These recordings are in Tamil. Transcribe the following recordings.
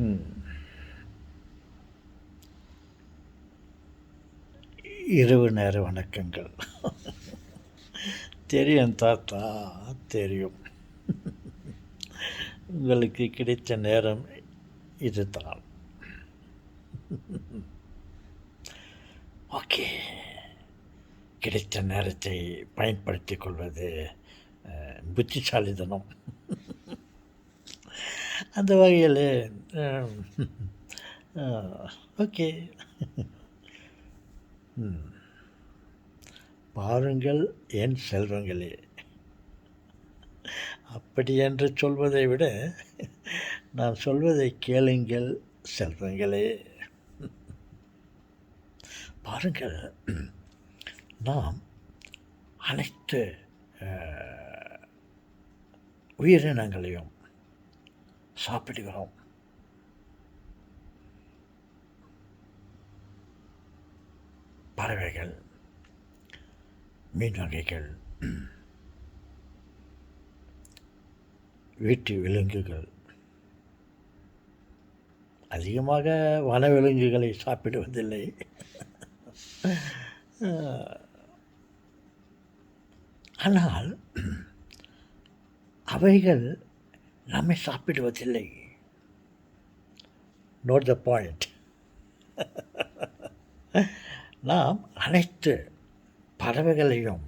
ம். இரவு நேர வணக்கங்கள். தெரியும் தாத்தா, தெரியும். உங்களுக்கு கிடைத்த நேரம் இதுதான். ஓகே. கிடைத்த நேரத்தை பயன்படுத்திக் கொள்வது புத்திசாலித்தனம். அந்த வகையில் ஓகே. பாருங்கள் என் செல்வங்களே, அப்படி என்று சொல்வதை விட நான் சொல்வதை கேளுங்கள் செல்வங்களே. பாருங்கள், நாம் அனைத்து உயிரினங்களையும் சாப்பிடுகிறோம். பறவைகள், மீன் வகைகள், வீட்டு விலங்குகள், அதிகமாக வனவிலங்குகளை சாப்பிடுவதில்லை. ஆனால் அவைகள் நம்மை சாப்பிடுவதில்லை. Note the point. நாம் அனைத்து பறவைகளையும்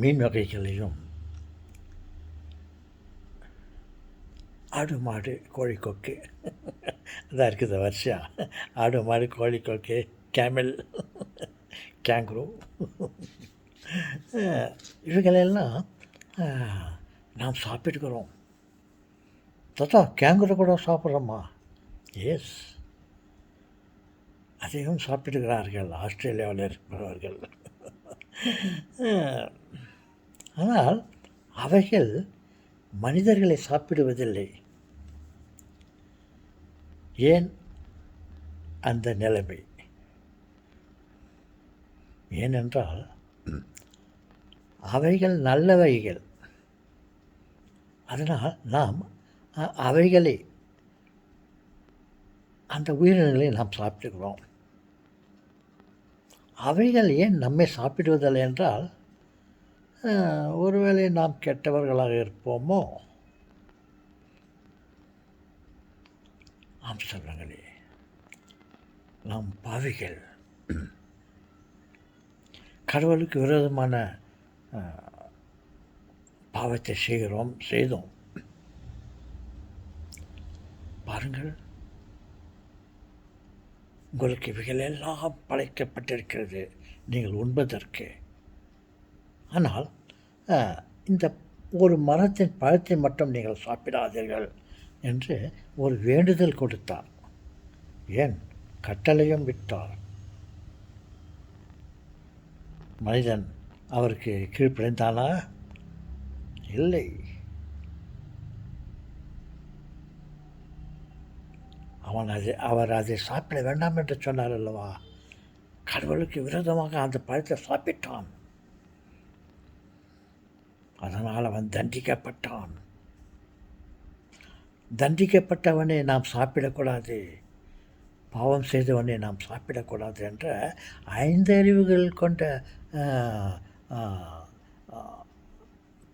மீன் வகைகளையும் ஆடு மாடு கோழி கொக்கு அதான் இருக்குது வரிசையா. ஆடு மாடு கோழி கொக்கு, கேமல், கேங்க்ரூ, இவைகளெல்லாம் நாம் சாப்பிட்டுக்கிறோம். தாத்தா, கேங்குரு கூட சாப்பிட்றோமா? எஸ், அதையும் சாப்பிடுகிறார்கள் ஆஸ்திரேலியாவில் இருப்பவர்கள். ஆனால் அவைகள் மனிதர்களை சாப்பிடுவதில்லை. ஏன் அந்த நிலைமை? ஏனென்றால் அவைகள் நல்லவைகள். அதனால் நாம் அவைகளை, அந்த உயிரினங்களை நாம் சாப்பிடுகிறோம். அவைகள் ஏன் நம்மை சாப்பிடுவதில்லை என்றால், ஒருவேளை நாம் கெட்டவர்களாக இருப்போமோ? ஆம் சொல்லுங்களே, நாம் பாவிகள். கடவுளுக்கு விரோதமான பாவத்தை செய்தோம். பாருங்கள், உங்களுக்கு இவைகளெல்லாம் படைக்கப்பட்டிருக்கிறது நீங்கள் உண்பதற்கு. ஆனால் இந்த ஒரு மரத்தின் பழத்தை மட்டும் நீங்கள் சாப்பிடாதீர்கள் என்று ஒரு வேண்டுதல் கொடுத்தார். ஏன் கட்டளையும் விட்டார். மனிதன் அவருக்கு கீழ்ப்படைந்தானா? இல்லை. அவர் அதை சாப்பிட வேண்டாம் என்று சொன்னார் அல்லவா? கடவுளுக்கு விரோதமாக அந்த பழத்தை சாப்பிட்டான். அதனால் அவன் தண்டிக்கப்பட்டான். தண்டிக்கப்பட்டவனை நாம் சாப்பிடக்கூடாது, பாவம் செய்தவனை நாம் சாப்பிடக்கூடாது என்ற 5 அறிவுகள் கொண்ட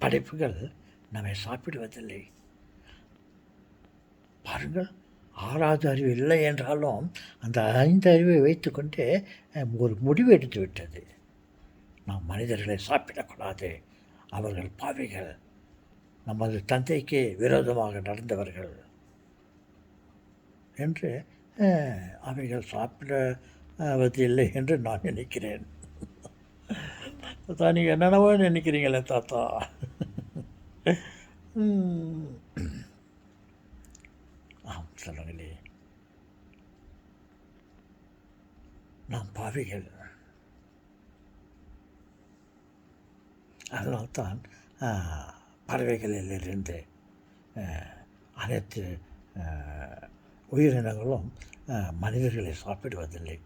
படைப்புகள் நம்மை சாப்பிடுவதில்லை. பாருங்கள், 6வது அறிவு இல்லை என்றாலும் அந்த 5 அறிவை வைத்துக்கொண்டே ஒரு முடிவு எடுத்து விட்டது. நாம் மனிதர்களை சாப்பிடக்கூடாது, அவர்கள் பாவிகள், நமது தந்தைக்கு விரோதமாக நடந்தவர்கள் என்று அவைகள் சாப்பிடுவதில்லை என்று நான் நினைக்கிறேன். தாத்தா, நீங்கள் என்னென்னவோ நினைக்கிறீங்களே தாத்தா. ஆம் சொல்லுங்களே, நாம் பாவிகள். அதனால்தான் பறவைகளிலிருந்து அனைத்து உயிரினங்களும் மனிதர்களை சாப்பிடுவதில்லை.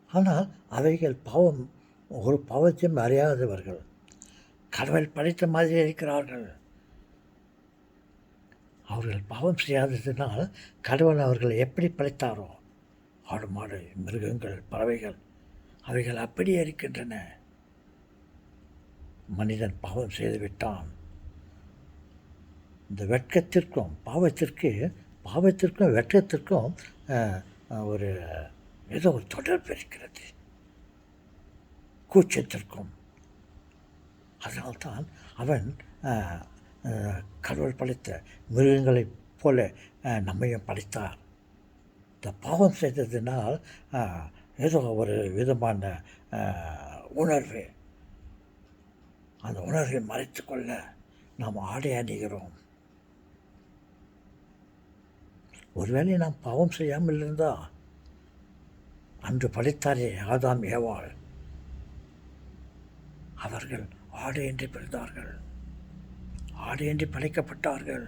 ஆனால் அவைகள் பாவம், ஒரு பாவத்தையும் அறியாதவர்கள். கடவுள் படைத்த மாதிரி இருக்கிறார்கள். அவர்கள் பாவம் செய்யாததினால் கடவுள் அவர்களை எப்படி படைத்தாரோ, ஆடு மாடு மிருகங்கள் பறவைகள் அவைகள் அப்படியே இருக்கின்றன. மனிதன் பாவம் செய்துவிட்டான். இந்த வெட்கத்திற்கும் பாவத்திற்கும் வெட்கத்திற்கும் ஒரு ஏதோ ஒரு தொடர்பு இருக்கிறது, கூச்சத்திற்கும். அதனால்தான் அவன் கடவுள் படைத்த மிருகங்களைப் போல நம்மையும் படைத்தார். இந்த பாவம் செய்ததினால் ஏதோ ஒரு விதமான உணர்வு, அந்த உணர்வை மறைத்து கொள்ள நாம் ஆடை அணிகிறோம். ஒருவேளை நாம் பாவம் செய்யாமல் இருந்தால், அன்று படைத்தாரே ஆதாம் ஏவாள், அவர்கள் ஆடையின்றி பிறந்தார்கள், ஆடையின்றி படைக்கப்பட்டார்கள்.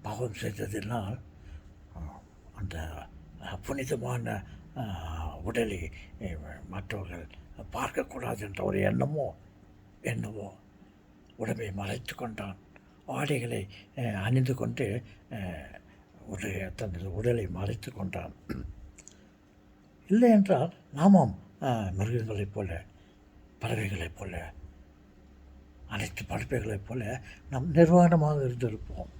பாவம் செய்ததினால் அந்த புனிதமான உடலை மற்றவர்கள் பார்க்கக்கூடாது என்ற ஒரு எண்ணமோ உடம்பை மறைத்து கொண்டான். ஆடைகளை அணிந்து கொண்டு தனது உடலை மறைத்து கொண்டான். இல்லை என்றால் நாமும் மிருகங்களைப் போல, பறவைகளைப் போல, அனைத்து படைப்புகளைப் போல நாம் நிர்வாணமாக இருந்திருப்போம்.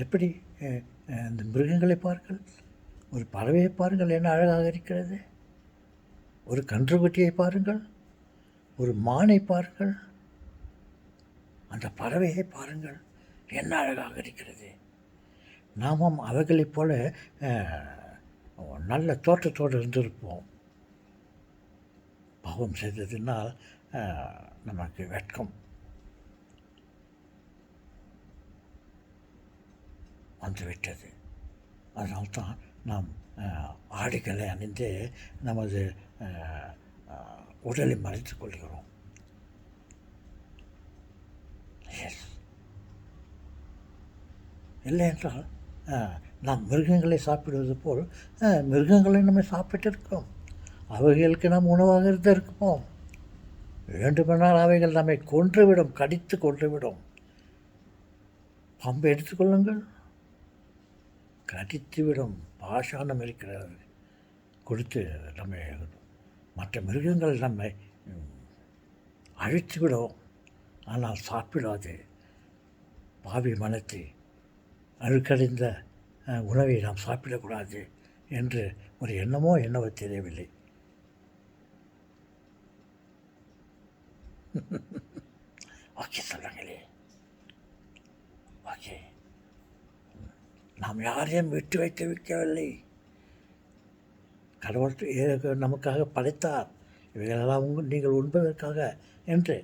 எப்படி இந்த மிருகங்களை பாருங்கள், ஒரு பறவையை பாருங்கள் என்ன அழகாக இருக்கிறது, ஒரு கன்றுக்குட்டியை பாருங்கள், ஒரு மானை பாருங்கள், அந்த பறவையை பாருங்கள் என்ன அழகாக இருக்கிறது. நாமும் அவைகளைப் போல நல்ல தோற்றத்தோடு இருந்திருப்போம். பாவம் செய்ததினால் நமக்கு வெட்கம் வந்துவிட்டது. அதனால்தான் நாம் ஆடைகளை அணிந்து நமது உடலை மறைத்துக் கொள்கிறோம். இல்லை என்றால் நாம் மிருகங்களை சாப்பிடுவது போல் மிருகங்களை நம்ம சாப்பிட்டிருக்கோம். அவைகளுக்கு நாம் உணவாக இருந்திருப்போம். வேண்டுமென்றால் அவைகள் நம்மை கொன்றுவிடும், கடித்து கொன்றுவிடும். பாம்பை எடுத்துக்கொள்ளுங்கள், கடித்துவிடும், பாஷாணம் இருக்கிறது கொடுத்து நம்மை. மற்ற மிருகங்கள் நம்மை அழித்துவிடும், ஆனால் சாப்பிடாது. பாவி மனத்தை, அழுக்கடைந்த உணவை நாம் சாப்பிடக்கூடாது என்று ஒரு என்னவோ தெரியவில்லை. ஓகே சொல்லுங்களே, ஓகே. நாம் யாரையும் விட்டு வைக்கவில்லை. கடவுள் நமக்காக படைத்தார், இவைகளெல்லாம் நீங்கள் உண்பதற்காக என்று.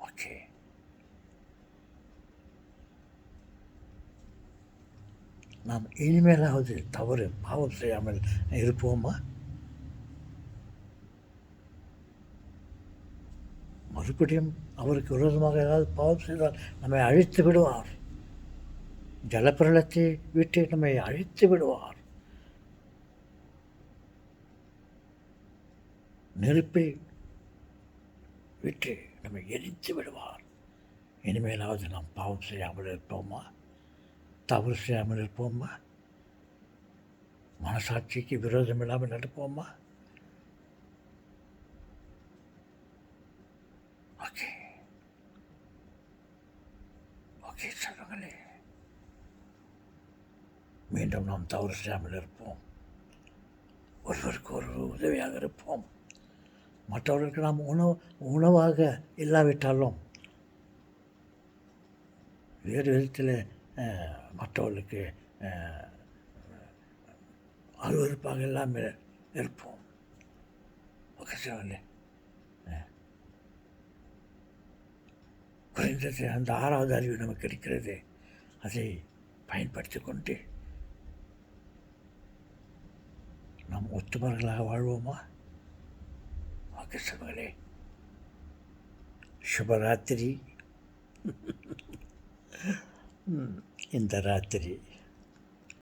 ஓகே, நாம் இனிமேலாவது பாவம் செய்யாமல் இருப்போமா? மறுபடியும் அவருக்கு விரோதமாக ஏதாவது பாவம் செய்தால் நம்மை அழித்து விடுவார். ஜலப்பிரளத்தை விட்டு நம்மை அழித்து விடுவார். நெருப்பை விட்டு நம்மை எரித்து விடுவார். இனிமேலாவது நாம் பாவம் செய்யாமல் இருப்போமா? தவறு செய்யாமல் இருப்போமா? மனசாட்சிக்கு விரோதம் இல்லாமல் நடப்போமா? ஓகே, ஓகே சொல்லுங்களே. மீண்டும் நாம் தவறு செய்யாமல் இருப்போம். ஒருவருக்கு ஒரு உதவியாக இருப்போம். மற்றவர்களுக்கு நாம் உணவாக இல்லாவிட்டாலும் வேறு விதத்தில் மற்றவர்களுக்கு அருவருப்பாக இல்லாமல் இருப்போம். ஓகே சொல்லலை. குறைந்தது அந்த 6வது அறிவு நமக்கு இருக்கிறது. அதை பயன்படுத்தி கொண்டு நாம் ஒத்துமர்களாக வாழ்வோமா? ஓகே சொல்லுங்களே. சுபராத்திரி. இந்த ராத்திரி